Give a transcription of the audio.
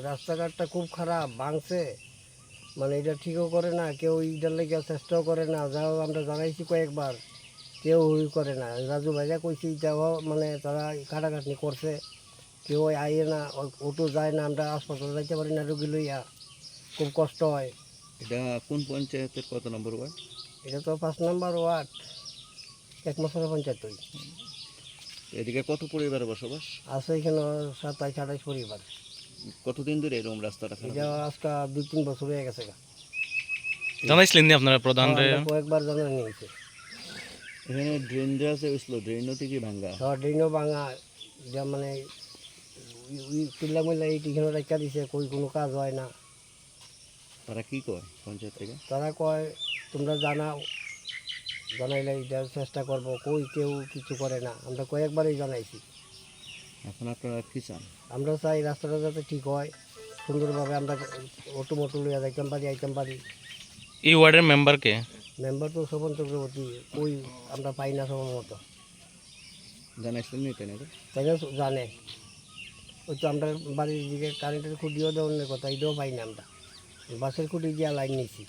রাস্তাঘাটটা খুব খারাপ ভাঙছে, মানে এটা ঠিকও করে না কেউ, এটার লেগে চেষ্টাও করে না। যাও আমরা জানাইছি কয়েকবার, কেউ করে না। রাজু ভাইয়া কইছি যাও, মানে তারা কাটাকাটি করছে, কেউ আইয়ে না, অটো যায় না, আমরা হাসপাতালে যাইতে পারি না রুগী লইয়া, খুব কষ্ট হয়। এটা কোন পঞ্চায়েতের কত নম্বর ওয়ার্ড? এটা তো 5 নম্বর ওয়ার্ড, এক মশলা পঞ্চায়েত ওই। এদিকে কত পরিবার বসবাস? আছে এখানে 27-28 পরিবার। কতদিন ধরে এরকম রাস্তাটা খারাপ? এটা আজকে 2-3 বছর হয়ে গেছে। জানাইছিলেন নি আপনারা প্রধান রে? আমরা কয়েকবার জানা নিয়েছে। এখানে ড্রেন যে আছে ওইগুলো ড্রেনও থেকে ভাঙ্গা। ড্রেনও ভাঙা, যা মানে চিল্লা মিল্লা এইখানে রেখা দিছে, কই কোনো কাজ হয় না। তারা কি কয় পঞ্চায়েত থেকে? তারা কয় তোমরা জানাও, জানাইলে এটা চেষ্টা করবো, কই কেউ কিছু করে না। আমরা কয়েকবারই জানাইছি। এখন আপনারা কি চান? আমরা চাই রাস্তাটা যাতে ঠিক হয়, সুন্দরভাবে আমরা অটো মটো লইয়া যাইতাম পারি, আইতাম পারি। এই ওয়ার্ডের মেম্বার কে? মেম্বার তো শোভন চক্রবর্তী, ওই আমরা পাই না সময় মতো। জানাইছিলেন নি তাই না? তাই না, জানে। ওই তো আমরা বাড়ির দিকে কারেন্টের খুঁটিও দেওয়ার কথা, এটাও পাই না আমরা। বাসের খুঁটি দিয়ে লাইন নিয়েছি।